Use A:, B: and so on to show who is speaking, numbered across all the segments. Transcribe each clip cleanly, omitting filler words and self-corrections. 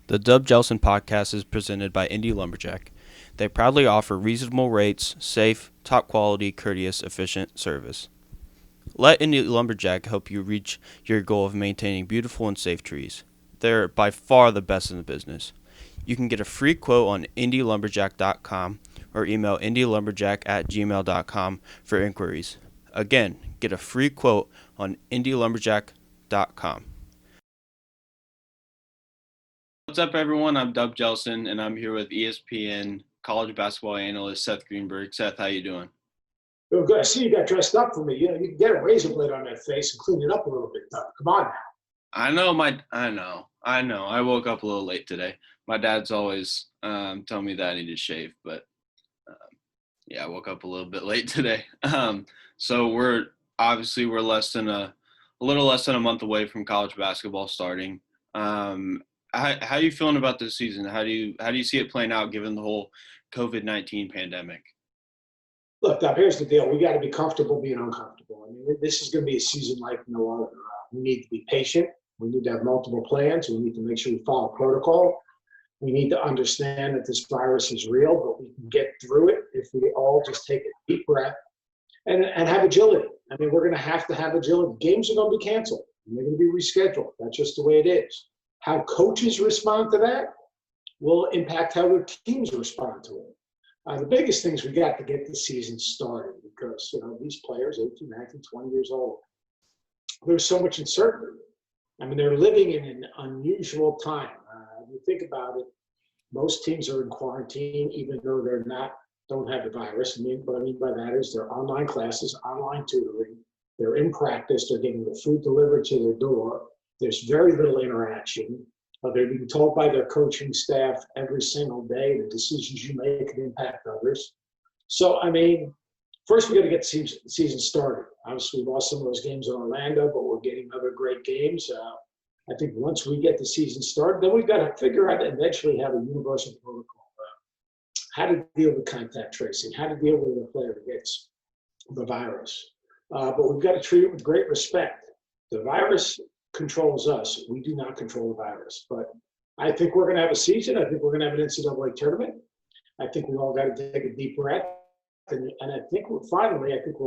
A: The Dub Jellison Podcast is presented by Indy Lumberjack. They proudly offer reasonable rates, safe, top quality, courteous, efficient service. Let Indy Lumberjack help you reach your goal of maintaining beautiful and safe trees. They're by far the best in the business. You can get a free quote on indylumberjack.com or email indylumberjack@gmail.com for inquiries. Again, get a free quote on indylumberjack.com. What's up, everyone? I'm Dub Jellison, and I'm here with ESPN College Basketball Analyst Seth Greenberg. Seth, how you doing?
B: Oh, good. I see you got dressed up for me. You know, you can get a razor blade on that face and clean it up a little bit, Dub. Come on now.
A: I know. I woke up a little late today. My dad's always telling me that I need to shave, but yeah, I woke up a little bit late today. So we're a little less than a month away from college basketball starting. How are you feeling about this season? How do you see it playing out given the whole COVID-19 pandemic?
B: Look, Dub, here's the deal. We got to be comfortable being uncomfortable. I mean, this is going to be a season like no other. We need to be patient. We need to have multiple plans. We need to make sure we follow protocol. We need to understand that this virus is real, but we can get through it if we all just take a deep breath and have agility. I mean, we're going to have agility. Games are going to be canceled, and they're going to be rescheduled. That's just the way it is. How coaches respond to that will impact how their teams respond to it. The biggest thing is we got to get the season started because, you know, these players, 18, 19, 20 years old, there's so much uncertainty. I mean, they're living in an unusual time. If you think about it, most teams are in quarantine, even though don't have the virus. What I mean by that is they're online classes, online tutoring. They're in practice. They're getting the food delivered to their door. There's very little interaction. They're being told by their coaching staff every single day the decisions you make can impact others. So, I mean, first we got to get the season started. Obviously, we lost some of those games in Orlando, but we're getting other great games. I think once we get the season started, then we've got to figure out and eventually have a universal protocol. How to deal with contact tracing, how to deal with a player that gets the virus. But we've got to treat it with great respect. The virus controls us. We do not control the virus. But I think we're going to have a season. I think we're going to have an NCAA tournament. I think we all got to take a deep breath. And I think we're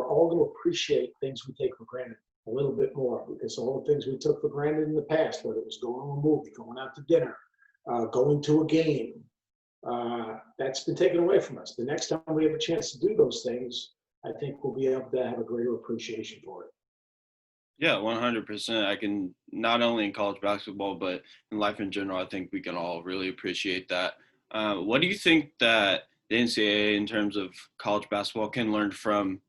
B: all going to appreciate things we take for granted a little bit more, because all the things we took for granted in the past, whether it was going to a movie, going out to dinner, going to a game, that's been taken away from us. The next time we have a chance to do those things, I think we'll be able to have a greater appreciation for it.
A: Yeah, 100%. I can, not only in college basketball, but in life in general, I think we can all really appreciate that. What do you think that the NCAA in terms of college basketball can learn from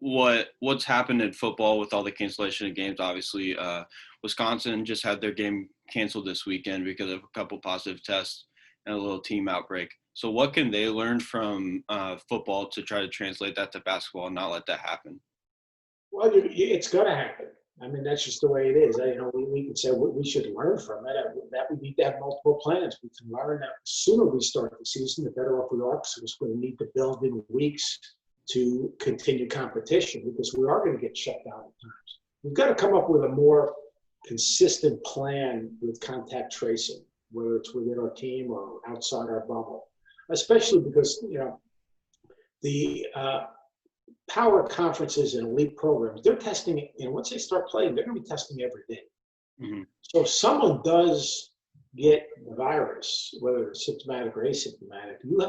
A: what's happened in football with all the cancellation of games? Obviously, Wisconsin just had their game canceled this weekend because of a couple positive tests and a little team outbreak. So what can they learn from football to try to translate that to basketball and not let that happen?
B: Well, it's going to happen. I mean, that's just the way it is. You know, we can say we should learn from it. That we need to have multiple plans. We can learn that the sooner we start the season, the better off we are, because we're going to need to build in weeks to continue competition, because we are going to get shut down at times. We've got to come up with a more consistent plan with contact tracing, whether it's within our team or outside our bubble, especially because, you know, the power conferences and elite programs, they're testing, you know, once they start playing, they're going to be testing every day. Mm-hmm. So if someone does get the virus, whether it's symptomatic or asymptomatic, you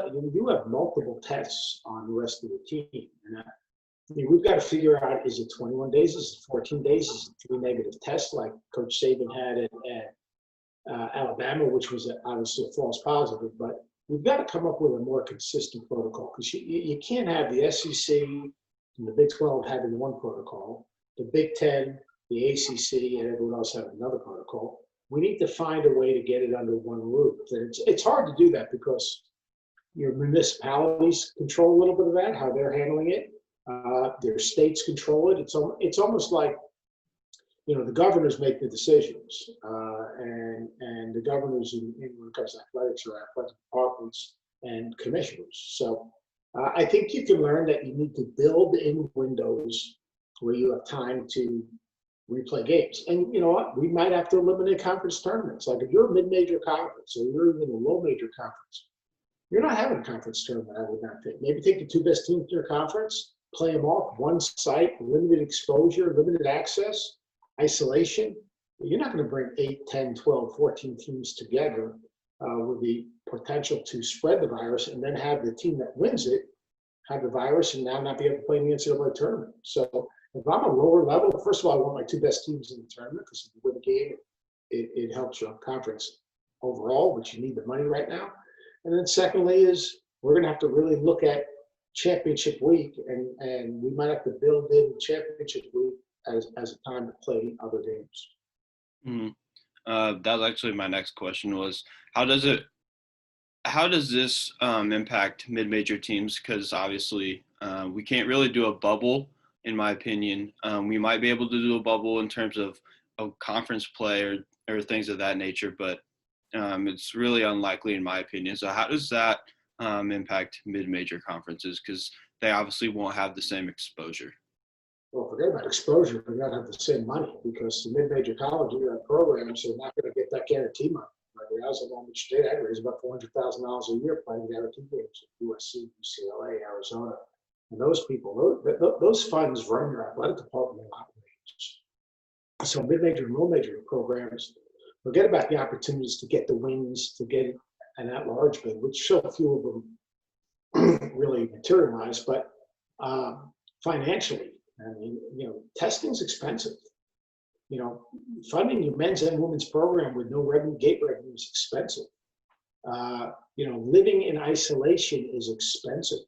B: have multiple tests on the rest of the team. And I mean, we've got to figure out, is it 21 days, is it 14 days, is it 3 negative tests like Coach Saban had at Alabama, which was obviously a false positive, but we've got to come up with a more consistent protocol, because you can't have the SEC and the Big 12 having one protocol, the Big 10, the ACC, and everyone else having another protocol. We need to find a way to get it under one roof. And it's hard to do that because your municipalities control a little bit of that, how they're handling it. Their states control it. It's almost like, you know, the governors make the decisions, and the governors in when it comes to athletics are athletic departments and commissioners. So I think you can learn that you need to build in windows where you have time to replay games. And you know what? We might have to eliminate conference tournaments. Like if you're a mid-major conference or you're even a low-major conference, you're not having a conference tournament, I would not think. Maybe take the two best teams in your conference, play them off, one site, limited exposure, limited access, isolation. You're not going to bring 8, 10, 12, 14 teams together with the potential to spread the virus and then have the team that wins it have the virus and now not be able to play in the NCAA tournament. So if I'm a lower level, first of all, I want my two best teams in the tournament because if you win the game, it helps your conference overall, but you need the money right now. And then secondly is we're going to have to really look at championship week, and we might have to build in championship week as a time to play other games.
A: Mm-hmm. That was actually my next question was how does this impact mid-major teams? Because obviously we can't really do a bubble, in my opinion. We might be able to do a bubble in terms of conference play or things of that nature, but it's really unlikely in my opinion. So how does that impact mid-major conferences? Because they obviously won't have the same exposure.
B: Well, forget about exposure. They're not have the same money because the mid-major college programs are not going to get that guarantee money. Like when I was at Long Beach State, I raised about $400,000 a year playing guarantee games at USC, UCLA, Arizona, and those people, those funds run your athletic department operations. So mid-major and low-major programs, forget about the opportunities to get the wins, to get an at-large bid, which so few of them really materialize, but financially, I mean, testing's expensive. Funding your men's and women's program with no revenue, gate revenue is expensive. Living in isolation is expensive,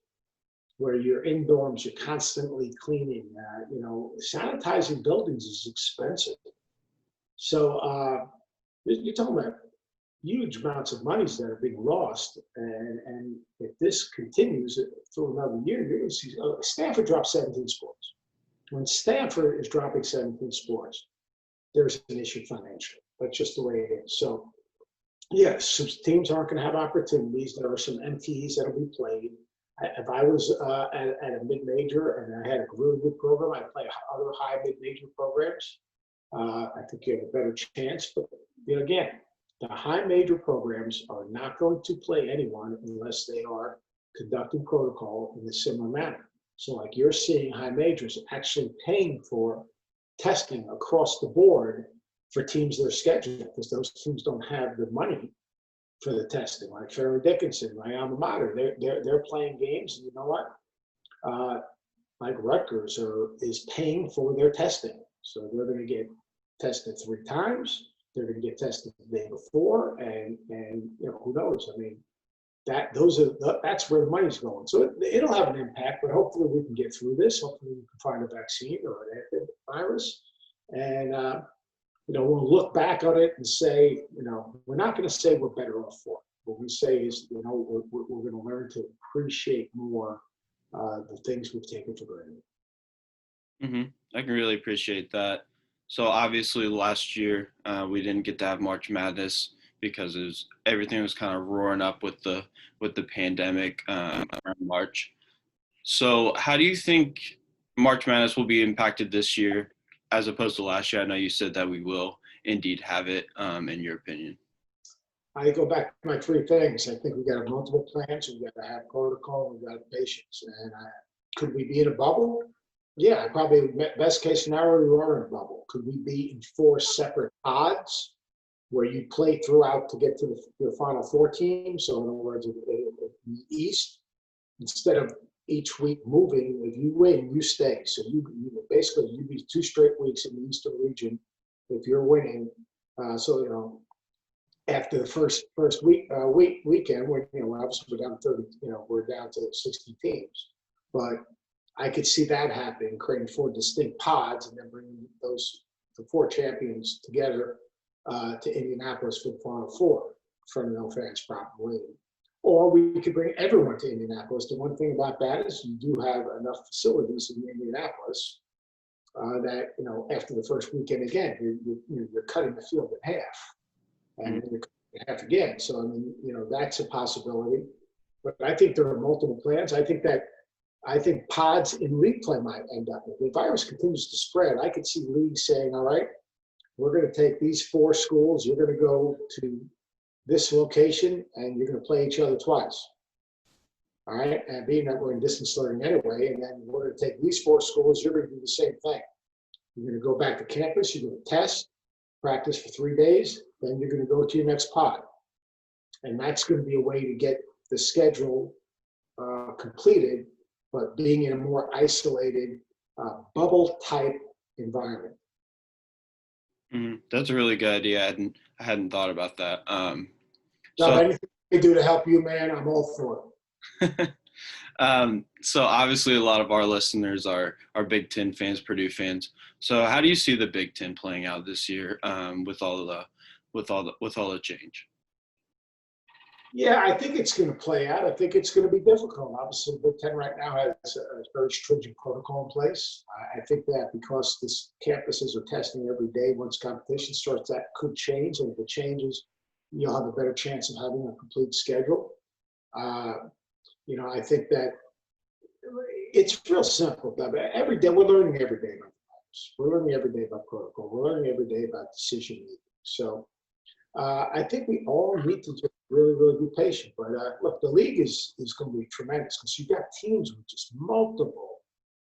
B: where you're in dorms, you're constantly cleaning, sanitizing buildings is expensive. So you're talking about huge amounts of monies that are being lost. And if this continues through another year, you're going to see Stanford dropped 17 sports. When Stanford is dropping 17 sports, there's an issue financially. That's just the way it is. So, yes, some teams aren't going to have opportunities. There are some MTEs that will be played. If I was at a mid-major and I had a really good program, I'd play other high mid-major programs. I think you have a better chance. But again, the high major programs are not going to play anyone unless they are conducting protocol in a similar manner. So like you're seeing high majors actually paying for testing across the board for teams that are scheduled because those teams don't have the money for the testing. Like Fairleigh Dickinson, my alma mater, they're playing games, and you know what? Like Rutgers is paying for their testing, so they're going to get tested 3 times. They're going to get tested the day before, and who knows? I mean, that's where the money's going. So it'll have an impact, but hopefully we can get through this. Hopefully we can find a vaccine or an antivirus, and we'll look back on it and say, we're not going to say we're better off for it. What we say is, we're going to learn to appreciate more the things we've taken for granted.
A: Mm-hmm. I can really appreciate that. So obviously last year we didn't get to have March Madness because everything was kind of roaring up with the pandemic around March. So how do you think March Madness will be impacted this year as opposed to last year? I know you said that we will indeed have it, in your opinion.
B: I go back to my 3 things. I think we got to have multiple plans. We got to have protocol. We got to have patience. And could we be in a bubble? Yeah, probably best case scenario, we are in a bubble. Could we be in 4 separate pods where you play throughout to get to the Final Four team? So in other words, in the East, instead of each week moving, if you win, you stay. So you basically you be 2 straight weeks in the Eastern region if you're winning. After the first weekend, when obviously we're down to 30, we're down to 60 teams, but I could see that happening, creating 4 distinct pods and then bringing the 4 champions together to Indianapolis for the Final Four from no fans probably. Or we could bring everyone to Indianapolis. The one thing about that is you do have enough facilities in Indianapolis that, after the first weekend again, you're cutting the field in half. And then you're cutting it in half again. So, I mean, that's a possibility. But I think there are multiple plans. I think that I think pods in league play might end up. If the virus continues to spread, I could see leagues saying, all right, we're going to take these 4 schools. You're going to go to this location, and you're going to play each other twice. All right, and being that we're in distance learning anyway, and then we're going to take these 4 schools, you're going to do the same thing. You're going to go back to campus, you're going to test, practice for 3 days, then you're going to go to your next pod. And that's going to be a way to get the schedule completed, but being in a more isolated bubble-type environment.
A: That's a really good idea. I hadn't thought about that.
B: So anything I can do to help you, man, I'm all for it.
A: So obviously a lot of our listeners are Big Ten fans, Purdue fans. So how do you see the Big Ten playing out this year with all the change?
B: Yeah, I think it's going to play out. I think it's going to be difficult. Obviously, the Big Ten right now has a very stringent protocol in place. I think that because this campuses are testing every day, once competition starts, that could change. And if it changes, you'll have a better chance of having a complete schedule. I think that it's real simple. Every day, we're learning every day about the virus. We're learning every day about protocol. We're learning every day about decision making. So I think we all need to just really, really be patient. But look, the league is going to be tremendous because you've got teams with just multiple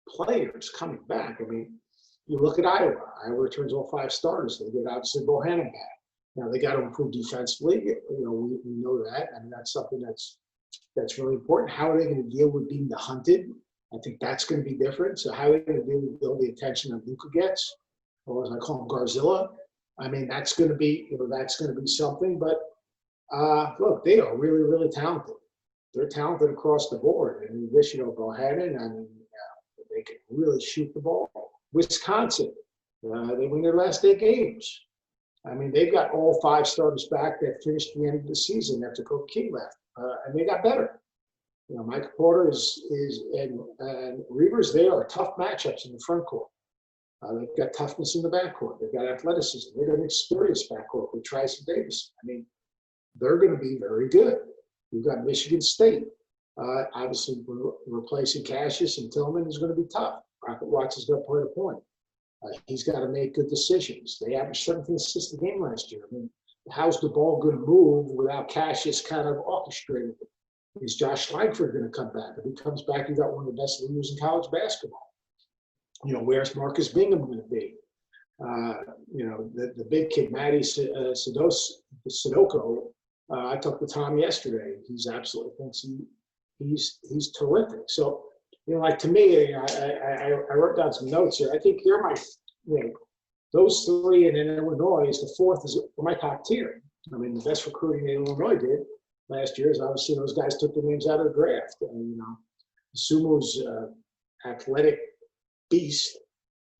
B: players coming back. I mean, you look at Iowa. Iowa returns all 5 starters. They get obviously Bohannon back. Now they got to improve defensively. We know that. I mean, that's something that's really important. How are they going to deal with being the hunted? I think that's going to be different. So how are they going to deal with all the attention that Luka gets, or as I call him, Garzilla? I mean, that's going to be something. But look, they are really, really talented. They're talented across the board. And in addition to Bohannon, I mean, they can really shoot the ball. Wisconsin, they win their last 8 games. I mean, they've got all 5 starters back that finished the end of the season after Coach King left, and they got better. Mike Porter and Reavers, they are tough matchups in the front court. They've got toughness in the backcourt. They've got athleticism. They've got an experienced backcourt with Trice and Davis. I mean, they're going to be very good. You've got Michigan State. Obviously, replacing Cassius and Tillman is going to be tough. Rocket Watts has got to play a point. He's got to make good decisions. They averaged 17 assists a game last year. I mean, how's the ball going to move without Cassius kind of orchestrating it? Is Josh Langford going to come back? If he comes back, you got one of the best leaders in college basketball. Where's Marcus Bingham going to be? The big kid, Matty Sidoko. I talked to Tom yesterday. He's absolutely thinks he's terrific. So, to me, I wrote down some notes here. I think here are those 3, and then Illinois is the 4th is my top tier. I mean, the best recruiting that Illinois did last year is obviously those guys took their names out of the draft. And, Sumo's athletic beast.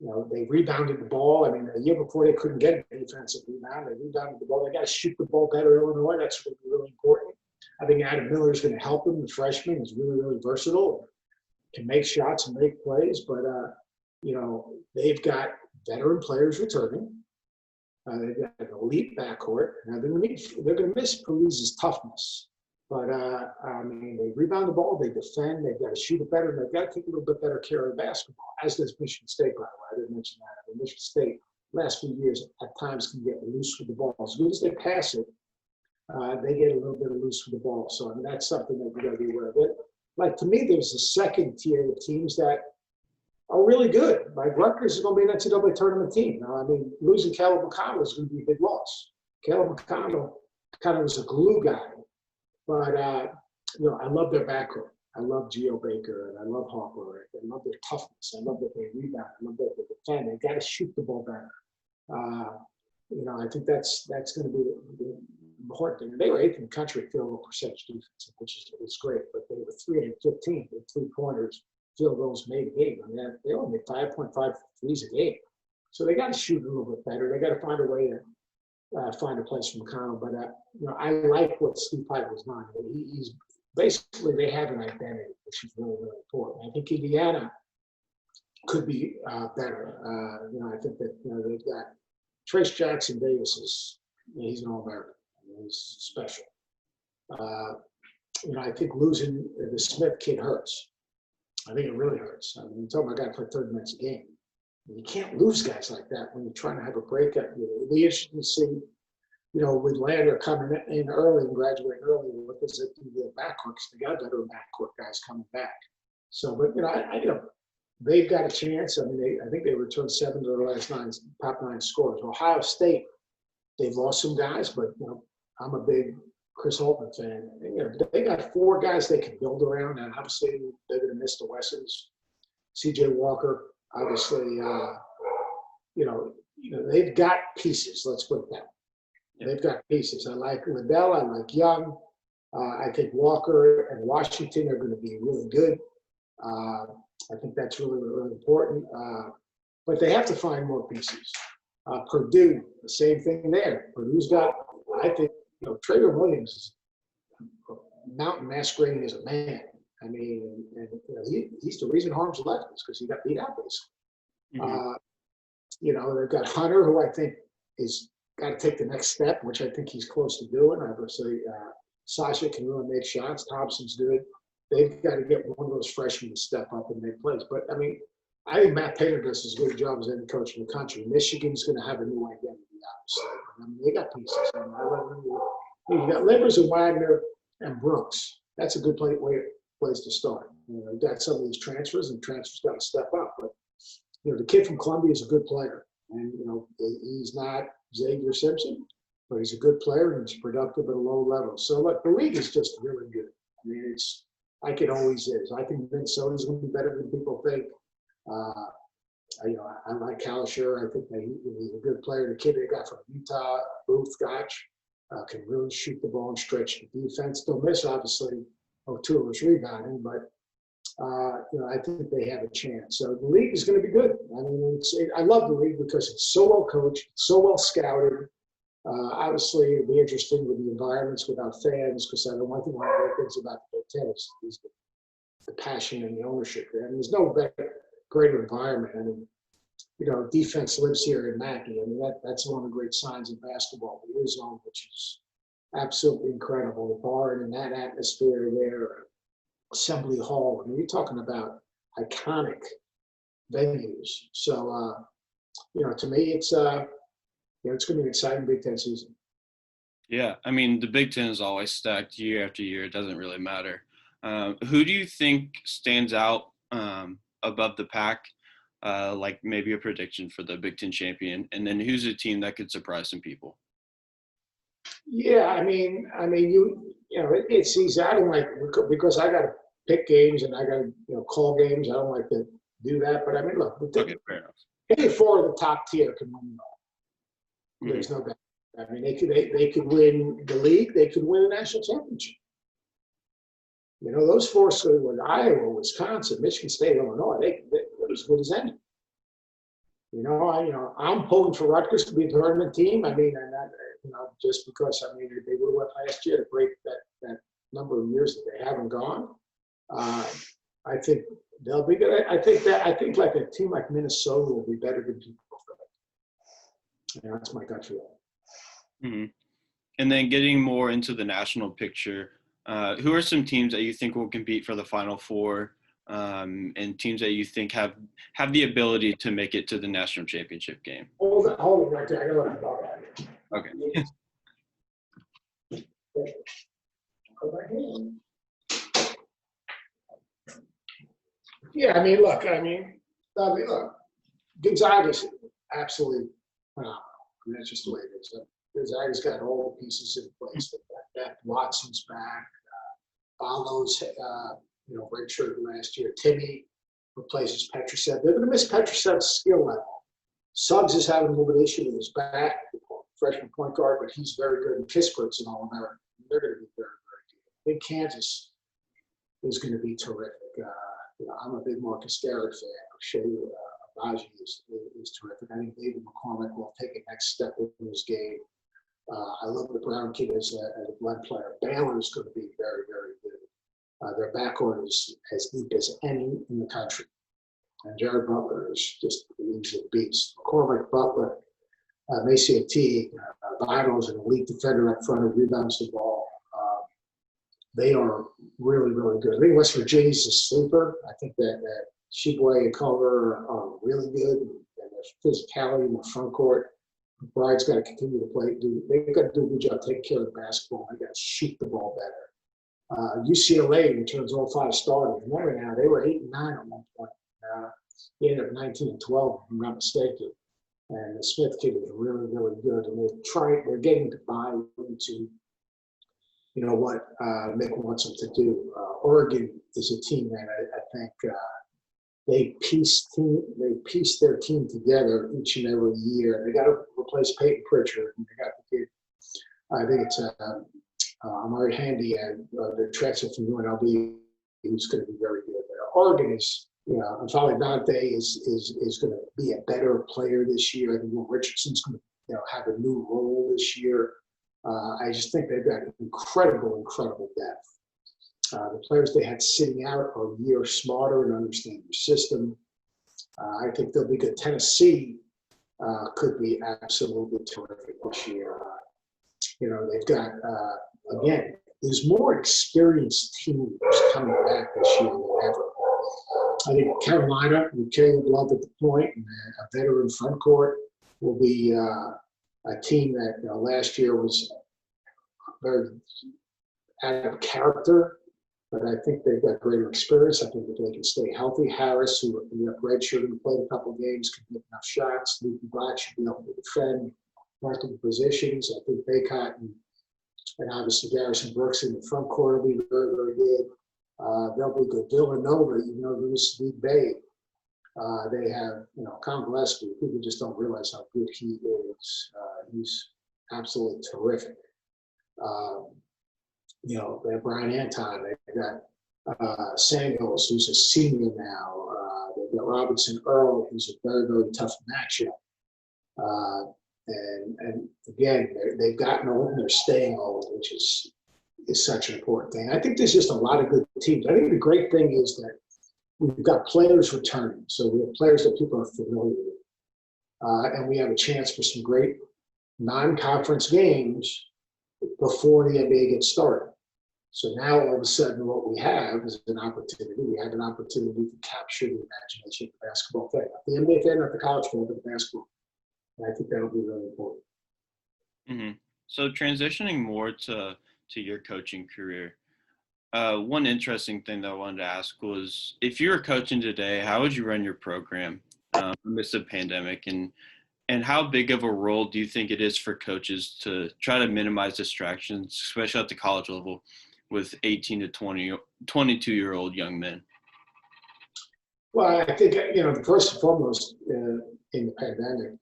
B: They rebounded the ball. I mean, a year before they couldn't get a defensive rebound. They rebounded the ball. They got to shoot the ball better, Illinois. That's going to be really important. I think Adam Miller is going to help them. The freshman is really, really versatile. Can make shots and make plays, but they've got veteran players returning. They've got an elite backcourt. Now they're going to miss Police's toughness, but they rebound the ball, they defend, they've got to shoot it better, and they've got to take a little bit better care of the basketball. As does Michigan State, by the way. I didn't mention that. I mean, Michigan State last few years at times can get loose with the ball. As good as they pass it, they get a little bit loose with the ball. So that's something that we got to be aware of. It. To me, there's a second tier of teams that are really good. Like Rutgers is going to be an NCAA tournament team. Now, losing Caleb McConnell is going to be a big loss. Caleb McConnell kind of was a glue guy, but I love their backcourt. I love Geo Baker and I love Hopper. I love their toughness. I love that they rebound. I love that they defend. They got to shoot the ball better. I think that's going to be the important thing. And they were 8th in the country at field goal percentage defense, which is great. But they were 315 with 3-pointers. Field goals made a game. I mean, they only made 5.5 threes a game. So they got to shoot a little bit better. They got to find a way to find a place for McConnell. But, I like what Steve Pipe was done. He's basically, they have an identity, which is really, really important. I think Indiana could be better. I think that, they've got Trace Jackson Davis he's an All-American. He's special. I think losing the Smith kid hurts. I think it really hurts. I mean, you talk about a guy play 30 minutes a game. You can't lose guys like that when you're trying to have a breakout. It'll be interesting to see, with Lander coming in early and graduating early, what does it do to the backcourt? Because they got better backcourt guys coming back. So, but they've got a chance. I mean, I think they returned 7 of their last top 9 scorers. Ohio State, they've lost some guys, but I'm a big Chris Holtman fan. They got 4 guys they can build around, and obviously they're going to miss the Wessons, C.J. Walker. Obviously, they've got pieces. Let's put it that way. Yeah. They've got pieces. I like Liddell. I like Young. I think Walker and Washington are going to be really good. I think that's really, really important. But they have to find more pieces. Purdue, the same thing there. Purdue's got, I think, Trader Williams is a mountain masquerading as a man. I mean, and he's the reason Harms left is because he got beat out basically. Mm-hmm. They've got Hunter, who I think is got to take the next step, which I think he's close to doing. Obviously, Sasha can really make shots. Thompson's good. They've got to get one of those freshmen to step up and make plays. But, I mean, I think Matt Painter does as good a job as any coach in the country. Michigan's going to have a new identity, obviously. I mean, they got pieces. You got Livers and Wagner and Brooks. That's a good place to start. You've got some of these transfers, and transfers got to step up. But, the kid from Columbia is a good player. And, he's not Xavier Simpson, but he's a good player and he's productive at a low level. So, look, the league is just really good. I mean, it's like it always is. I think Minnesota's going to be better than people think. I like Kalisher. I think he's a good player. The kid they got from Utah, Booth Gotch, can really shoot the ball and stretch the defense. They'll miss, obviously, O'Toole was rebounding, but I think they have a chance. So the league is going to be good. I mean, I love the league because it's so well coached, so well scouted. Obviously, it'll be interesting with the environments without fans, because I don't want one of the great things about the Big Ten is the passion and the ownership there. And there's no greater environment. I mean, defense lives here in Mackey. I mean, that's one of the great signs of basketball. The U Zone, which is absolutely incredible. The barn and that atmosphere there, Assembly Hall. I mean, you're talking about iconic venues. So, to me, it's going to be an exciting Big Ten season.
A: Yeah, I mean, the Big Ten is always stacked year after year. It doesn't really matter. Who do you think stands out above the pack, like maybe a prediction for the Big Ten champion? And then who's a team that could surprise some people?
B: Yeah, I mean, it's easy. I don't like, because I got to pick games and I got to call games. I don't like to do that. But I mean, look,
A: okay, fair enough.
B: Any 4 of the top tier can win. There's no doubt. I mean, they could win the league. They could win a national championship. Those 4 schools with Iowa, Wisconsin, Michigan State, Illinois, they're as good as any. I'm pulling for Rutgers to be a tournament team. I mean, and that, just because they would have went last year to break that number of years that they haven't gone. I think they'll be good. I think like a team like Minnesota will be better than people think. That's my gut feeling.
A: Mm-hmm. And then getting more into the national picture, who are some teams that you think will compete for the Final Four, and teams that you think have the ability to make it to the national championship game?
B: Hold it right there. I got to let about that.
A: Okay.
B: Yeah, look, Gonzaga's absolutely phenomenal. That's just the way it is. Gonzaga's got all the pieces in place. That Watson's back. Ballo's, redshirted last year. Timmy replaces Petrosev. They're going to miss Petrosev's skill level. Suggs is having a little bit of issue with his back, freshman point guard, but he's very good. And Kispert's an All-American. They're going to be very, very good. I think Kansas is going to be terrific. I'm a big Marcus Garrett fan. Shea Abaji is terrific. I think David McCormick will take a next step in his game. I love the Brown kid as a blend player. Baylor is going to be very, very good. Their backcourt is as deep as any in the country. And Jared Butler is just he's a beast. McCormick, Butler, Maciel Teague, Vitals, an elite defender up front who rebounds the ball. they are really, really good. I think West Virginia's a sleeper. I think that Sheboy and Culver are really good, and their physicality in the front court. Bride's got to continue to play. They've got to do a good job taking care of the basketball. They got to shoot the ball better. UCLA returns all 5 starters. Remember now, they were 8 and 9 at one point. They ended up 19 and 12, if I'm not mistaken. And the Smith kid is really, really good. And they're getting to buy into, what Mick wants them to do. Oregon is a team that I think they piece their team together each and every year. They got to replace Peyton Pritchard. And they got the kid. I think it's Amari Handy and the transfer from UNLV, who's going to be very good. Oregon is, and Fali Dante is going to be a better player this year. I think Will Richardson's going to have a new role this year. I just think they've got incredible depth. The players they had sitting out are a year smarter and understand their system. I think they'll be good. Tennessee could be absolutely terrific this year. They've got, again, there's more experienced teams coming back this year than ever. I think Carolina, with Caleb Love at the point and a veteran front court, will be a team that last year was very out of character, but I think they've got greater experience. I think that they can stay healthy. Harris, who redshirted and played a couple of games, can get enough shots. Luke Black should be able to defend multiple positions. I think Baycott and obviously Garrison Brooks in the front court will be very, very good. They'll be good. Villanova, even though they used to be Bay, they have, Con Gillespie. People just don't realize how good he is. He's absolutely terrific. They have Brian Anton. They've got Samuels, who's a senior now. They've got Robinson Earl, who's a very, very tough matchup. And again, they've gotten old and they're staying old, which is such an important thing. I think there's just a lot of good teams. I think the great thing is that we've got players returning. So we have players that people are familiar with. And we have a chance for some great non-conference games before the NBA gets started. So now all of a sudden what we have is an opportunity. We have an opportunity to capture the imagination of the basketball fan. Not the NBA fan, not the college fan, but the basketball. And I think that'll be really important.
A: Mm-hmm. So transitioning more to your coaching career, one interesting thing that I wanted to ask was, if you were coaching today, how would you run your program amidst the pandemic, and how big of a role do you think it is for coaches to try to minimize distractions, especially at the college level, with 18 to 22-year-old young men?
B: Well, I think, first and foremost, in the pandemic,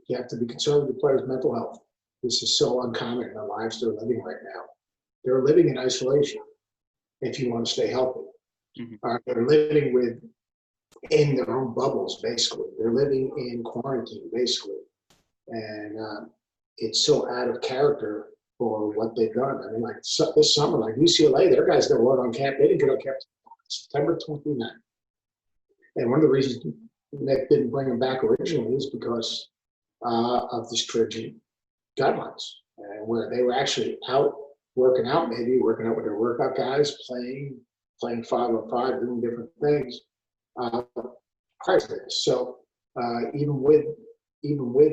B: you have to be concerned with the players' mental health. This is so uncommon in the lives they're living right now. They're living in isolation if you want to stay healthy. Mm-hmm. They're living in their own bubbles, basically. They're living in quarantine, basically. And it's so out of character for what they've done. I mean, like this summer, like UCLA, their guys that weren't on camp, they didn't get on camp until September 29th. And one of the reasons Nick didn't bring them back originally is because of the stringent guidelines, and where they were actually out working out with their workout guys, playing 5-on-5, doing different things. So even with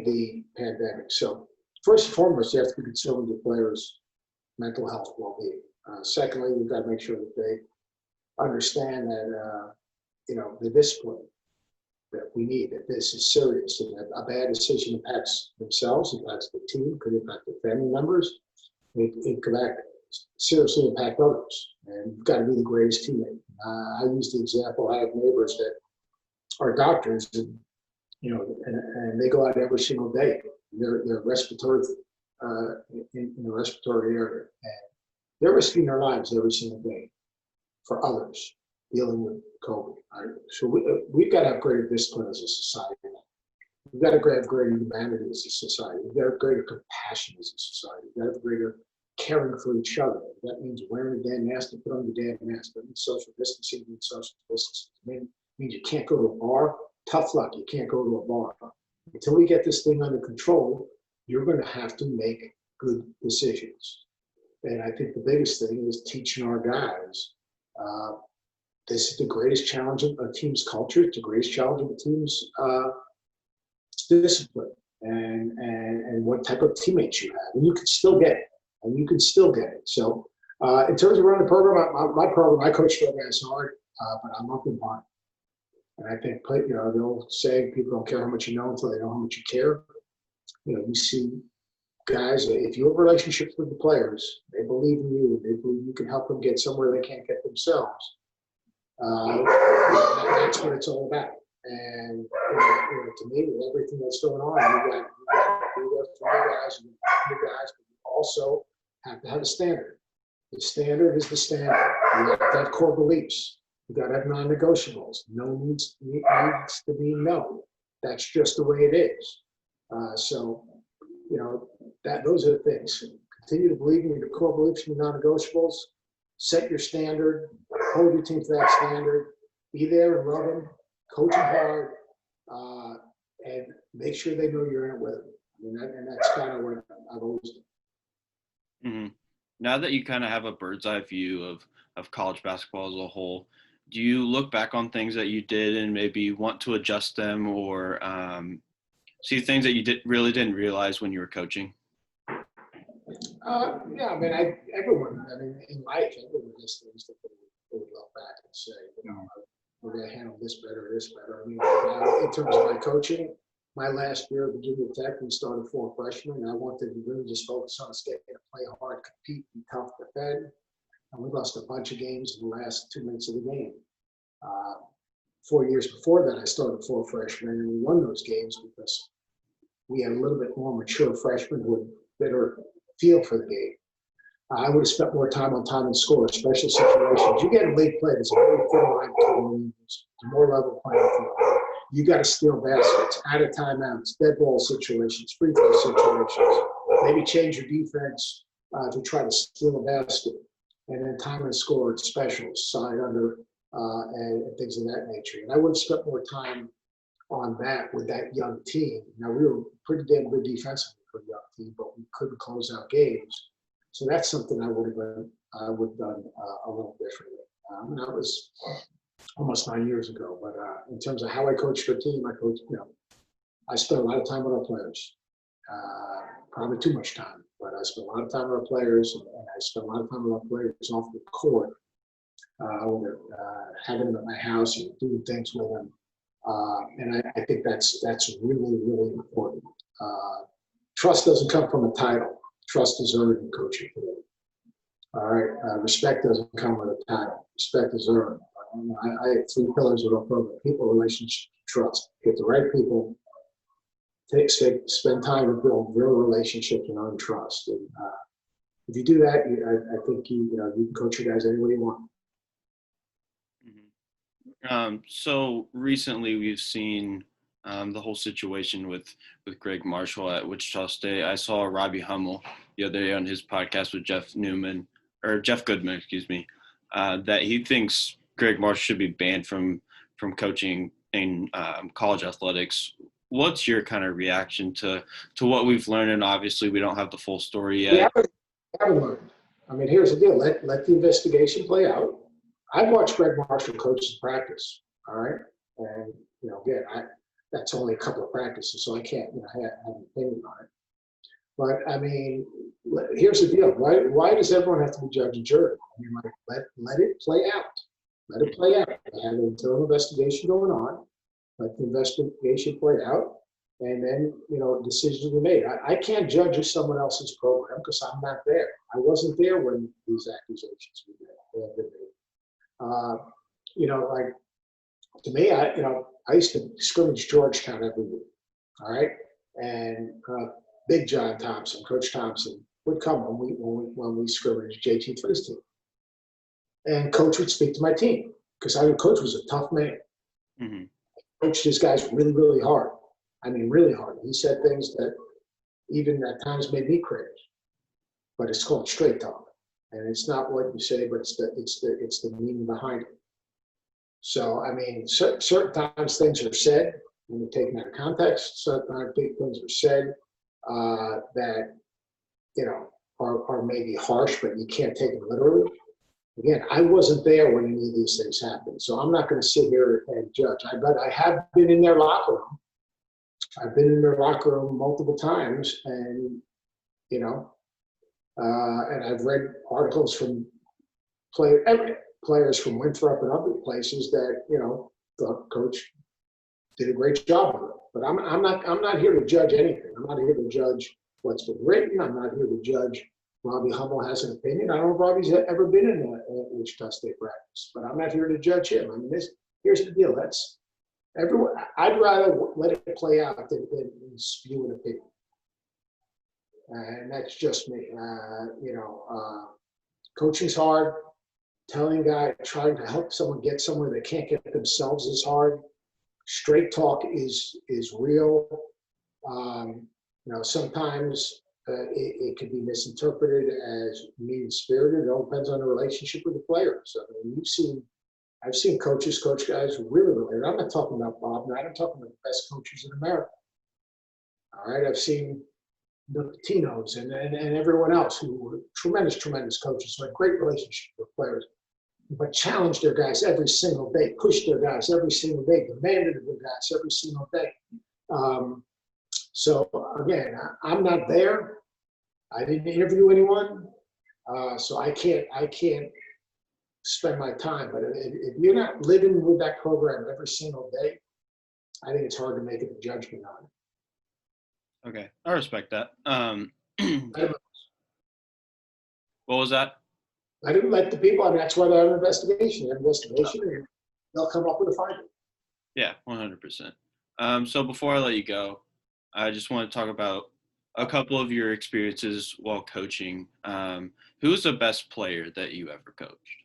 B: the pandemic, so first and foremost, you have to be concerned with the players' mental health well-being. Secondly, you've got to make sure that they understand that the discipline that we need, that this is serious, and that a bad decision impacts themselves, impacts the team, could impact their family members, it could seriously impact others. And you've got to be the greatest teammate. I use the example, I have neighbors that are doctors, and they go out every single day. They're respiratory in the respiratory area, and they're risking their lives every single day for others dealing with COVID. Right? So we've got to have greater discipline as a society. We've got to have greater humanity as a society. We've got to have greater compassion as a society. We've got to have greater caring for each other. That means wearing a damn mask and put on the damn mask. That means social distancing. It means social distancing. It means you can't go to a bar. Tough luck. You can't go to a bar. Until we get this thing under control, you're going to have to make good decisions. And I think the biggest thing is teaching our guys. This is the greatest challenge of a team's culture. It's the greatest challenge of a team's discipline and what type of teammates you have. And you can still get it. So in terms of running the program, my program, I coach program is hard, but I'm up in hard. And I think, they'll say people don't care how much you know until they know how much you care. You see guys, if you have relationships with the players, they believe in you, they believe you can help them get somewhere they can't get themselves. That's what it's all about. And to me, with everything that's going on, you got 3 guys and 2 guys, but you also have to have a standard. The standard is the standard. You have to have core beliefs. You got to have non-negotiables. No needs to be no. That's just the way it is. Those are the things. Continue to believe in your core beliefs and your non-negotiables. Set your standard. Hold your team to that standard. Be there and love them. Coach them hard, and make sure they know you're in it with them. And that's kind of what I've always done.
A: Mm-hmm. Now that you kind of have a bird's eye view of college basketball as a whole, do you look back on things that you did and maybe want to adjust them, or see things that you didn't realize when you were coaching?
B: Everyone in life, everyone has things that they would look back and say, we're going to handle this better. In terms of my coaching, my last year at Virginia Tech, we started 4 freshmen, and I wanted to really just focus on skating, play hard, compete, be tough, defend. And we lost a bunch of games in the last 2 minutes of the game. 4 years before that, I started 4 freshmen, and we won those games because we had a little bit more mature freshmen who had better feel for the game. I would have spent more time on time and score, special situations. You get in league play, there's a very thin line between the more level playing field. You got to steal baskets, out of timeouts, dead ball situations, free throw situations. Maybe change your defense to try to steal a basket, and then time and score specials, side under, and things of that nature. And I would have spent more time on that with that young team. Now, we were pretty damn good defensively for a young team, but we couldn't close out games. So that's something I would have done a little differently. And that was almost 9 years ago. But in terms of how I coached a team, I spent a lot of time with our players. Probably too much time, but I spent a lot of time with our players, and I spent a lot of time with our players off the court. Having them at my house and doing things with them. And I think that's really, really important. Trust doesn't come from a title. Trust is earned in coaching today. All right. Respect doesn't come with a title. Respect is earned. I have 3 pillars of our program: people, relationship, trust. Get the right people. Spend time to build real relationships and earn trust. And if you do that, I think you can coach your guys any way you want.
A: So recently we've seen the whole situation with Greg Marshall at Wichita State. I saw Robbie Hummel the other day on his podcast with Jeff Goodman, that he thinks Greg Marshall should be banned from coaching in college athletics. What's your kind of reaction to what we've learned? And obviously we don't have the full story yet.
B: We haven't learned. Here's the deal. Let the investigation play out. I've watched Greg Marshall coach his practice, all right? And, again, that's only a couple of practices, so I can't have an opinion on it. But, here's the deal. Why does everyone have to be judge and jury? Let it play out. Let it play out. They have an internal investigation going on. Let the investigation play out, and then, decisions will be made. I can't judge someone else's program because I'm not there. I wasn't there when these accusations were made. To me, I used to scrimmage Georgetown every week, all right? And Big John Thompson, Coach Thompson, would come when we scrimmaged JT for his team. And Coach would speak to my team because Coach was a tough man. Mm-hmm. Coached his guys really, really hard. Really hard. He said things that even at times made me cringe. But it's called straight talk. And it's not what you say, but it's the meaning behind it. So, certain times things are said when you're taken out of context. Certain times things are said that, are maybe harsh, but you can't take them literally. Again, I wasn't there when any of these things happened, so I'm not going to sit here and judge. But I have been in their locker room. I've been in their locker room multiple times, and and I've read articles from players from Winthrop and other places that the coach did a great job of it. But I'm not here to judge anything. I'm not here to judge what's been written. I'm not here to judge. Robbie Hummel has an opinion. I don't know if Robbie's ever been in a Wichita State practice, but I'm not here to judge him. I mean, here's the deal. That's everyone. I'd rather let it play out than spew an opinion. And that's just me. Coaching's hard. Telling a guy, trying to help someone get somewhere they can't get themselves is hard. Straight talk is real. Sometimes it can be misinterpreted as mean-spirited. It all depends on the relationship with the players. I mean, I've seen coaches coach guys really, and I'm not talking about Bob Knight. I'm talking about the best coaches in America. All right, I've seen the Patinos and everyone else who were tremendous coaches who had great relationships with players, but challenged their guys every single day, pushed their guys every single day, demanded of their guys every single day. So again, I'm not there. I didn't interview anyone, so I can't spend my time. But if you're not living with that program every single day, I think it's hard to make a judgment on it.
A: Okay, I respect that. What was that?
B: I didn't let the people. I mean, that's why they have an investigation. They have an investigation, and they'll come up with a finding.
A: Yeah, 100%. So before I let you go, I just want to talk about a couple of your experiences while coaching. Who's the best player that you ever coached?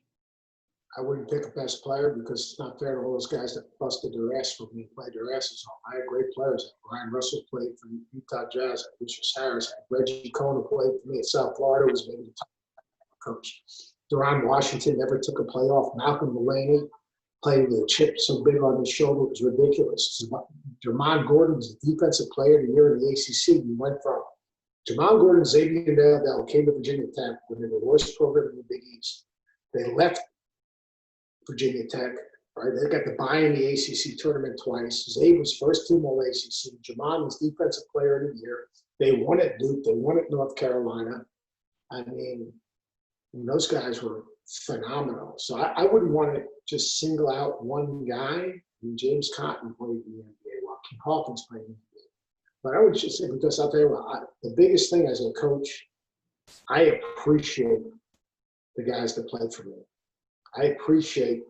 B: I wouldn't pick a best player because it's not fair to all those guys that busted their ass for me, played their asses off. I had great players. Brian Russell played for Utah Jazz. Richard Harris. Reggie Cohn played for me at South Florida. Was maybe the top coach. Deron Washington never took a playoff. Malcolm Mullin played with a chip so big on his shoulder it was ridiculous. Jermon Gordon was the defensive player of the year in the ACC. We went from Jermon Gordon, Xavier Dale came to Virginia Tech when they were the worst program in the Big East. They left Virginia Tech. Right, they got to buy in the ACC tournament twice. Xavier was first team All ACC. Jermon was defensive player of the year. They won at Duke. They won at North Carolina. I mean, those guys were phenomenal. So I wouldn't want to just single out one guy. I mean, James Cotton played in the NBA. Joaquin Hawkins played in the NBA. But I would just say, because I'll tell you what, the biggest thing as a coach, I appreciate the guys that played for me. I appreciate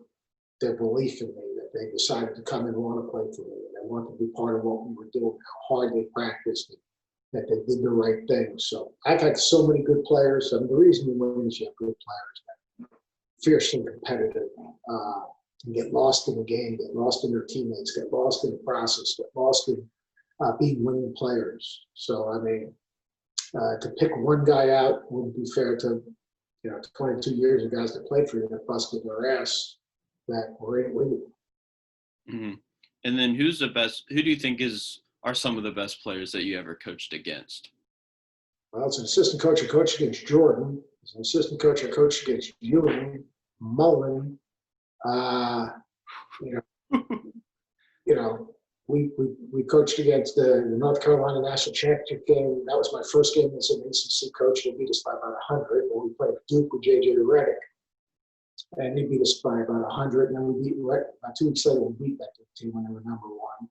B: their belief in me, that they decided to come and want to play for me, and they want to be part of what we were doing, how hard they practiced, that they did the right thing. So I've had so many good players. And the reason we win is you have good players that are fiercely competitive, and get lost in the game, get lost in their teammates, get lost in the process, get lost in being winning players. So, I mean, to pick one guy out wouldn't be fair to, 22 years of guys that played for you that busted their ass that were in with you.
A: Mm-hmm. And then who do you think are some of the best players that you ever coached against?
B: Well, as an assistant coach, I coached against Jordan. As an assistant coach, I coached against Ewing, Mullin. We coached against the North Carolina National Championship game. That was my first game as an ACC coach. They beat us by about 100. And we played Duke with J.J. Reddick, and they beat us by about 100. And then we beat about 2 weeks later. We beat that team when they were number one.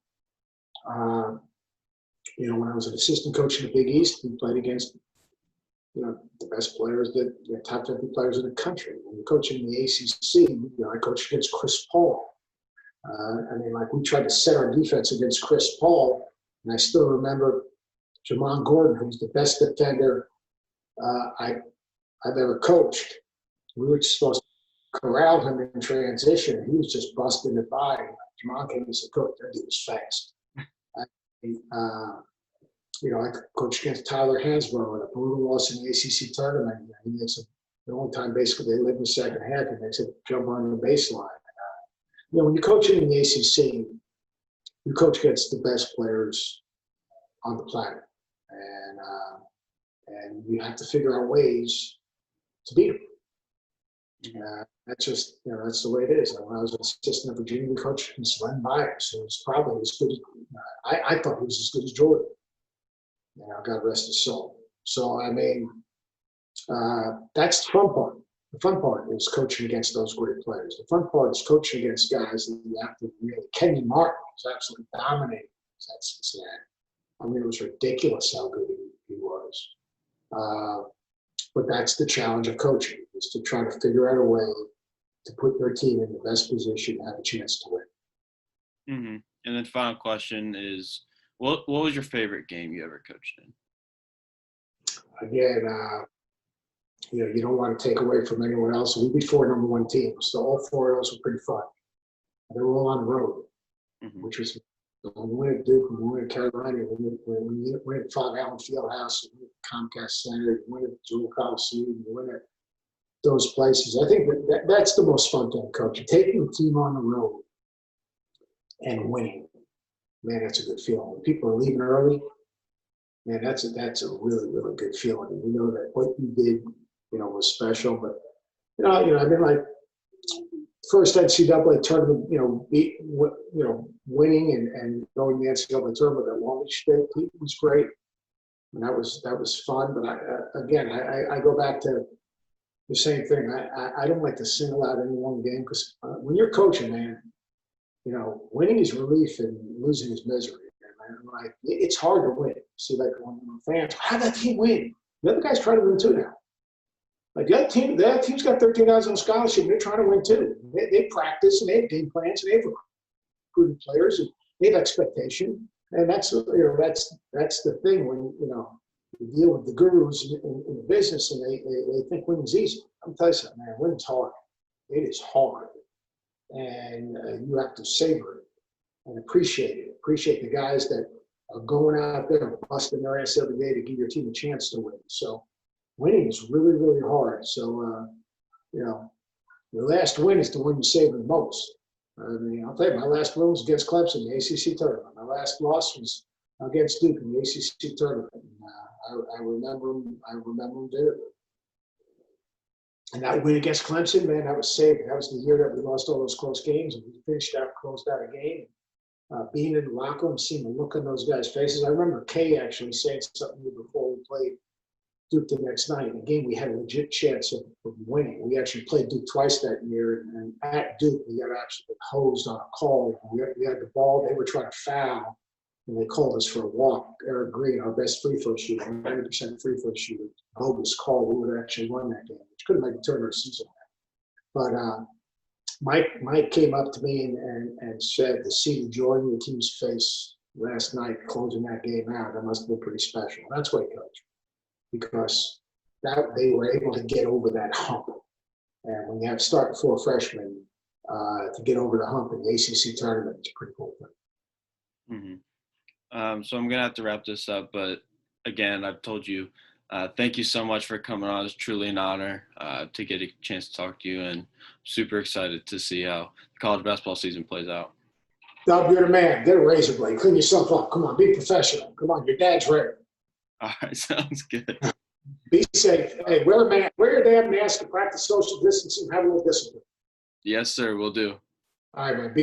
B: When I was an assistant coach in the Big East, we played against the best players, the top 50 players in the country. When we coached in the ACC, I coached against Chris Paul. We tried to set our defense against Chris Paul, and I still remember Jermon Gordon, who's the best defender I've ever coached. We were supposed to corral him in transition, and he was just busting it by. Jermon came and said, "Coach, that dude was fast." I coached against Tyler Hansbrough in a brutal loss in the ACC tournament. The only time basically they lived in the second half, and they said, "Jump on the baseline." When you're coaching in the ACC, you coach against the best players on the planet, and you have to figure out ways to beat them. That's just, that's the way it is. When I was an assistant at Virginia, we coached Len Byers, who was probably as good as, I thought he was as good as Jordan. God rest his soul. So, that's the fun part. The fun part is coaching against those great players. The fun part is coaching against guys that you have to really. Kenyon Martin was absolutely dominating at Cincinnati. It was ridiculous how good he was. But that's the challenge of coaching, is to try to figure out a way to put your team in the best position to have a chance to win.
A: Mm-hmm. And then final question is, what was your favorite game you ever coached in?
B: Again, you don't want to take away from anyone else. We beat 4 number 1 teams, so all 4 of those were pretty fun. They were all on the road, which was when we went at Duke, when we went at Carolina, when we went at Fog Allen Fieldhouse, when we went at Comcast Center, when we went at Jewel Coliseum, when we went at those places. I think that's the most fun thing, coaching. Taking the team on the road and winning, man, that's a good feeling. When people are leaving early, man, that's a really, really good feeling. And you know that what you did, was special. But like first NCAA tournament, winning and going to the NCAA tournament at Long Beach State was great. And that was fun. But I go back to the same thing. I don't like to single out any one game, because when you're coaching, man, winning is relief and losing is misery. Like, it's hard to win. See, like when fans, how that team win? The other guys try to win too now. Like that team's got 13 guys on scholarship, and they're trying to win too. They practice, and they have game plans, and they have recruiting players, and they have expectation. And that's the thing when you deal with the gurus in the business, and they think winning's easy. I'm telling you something, man. Winning's hard. It is hard, and you have to savor it and appreciate it. Appreciate the guys that are going out there and busting their ass every day to give your team a chance to win. So winning is really, really hard. So, your last win is the one you savor the most. I'll tell you, my last win was against Clemson in the ACC tournament. My last loss was against Duke in the ACC tournament. And, I remember them vividly. And that win against Clemson, man, that was saving. That was the year that we lost all those close games, and we closed out a game. Being in the locker room, seeing the look on those guys' faces. I remember Kay actually saying something to me before we played Duke the next night. In the game, we had a legit chance of winning. We actually played Duke twice that year, and at Duke, we got actually hosed on a call. We had the ball. They were trying to foul, and they called us for a walk. Eric Green, our best free throw shooter, 90% free throw shooter, bogus call. We would have actually won that game, which could have maybe turned our season around. But Mike came up to me and said, to see the joy in your team's face last night closing that game out, that must have been pretty special. That's why, Coach, because they were able to get over that hump. And when you have starting 4 freshmen to get over the hump in the ACC tournament, it's a pretty cool thing.
A: Mm-hmm. So I'm going to have to wrap this up. But, again, I've told you, thank you so much for coming on. It's truly an honor to get a chance to talk to you, and super excited to see how the college basketball season plays out.
B: Dub, you're the man. Get a razor blade. Clean yourself up. Come on, be professional. Come on, your dad's ready.
A: All right, sounds good.
B: Be safe. Hey, wear your damn mask and practice social distancing. Have a little discipline.
A: Yes, sir, will do.
B: All right, man.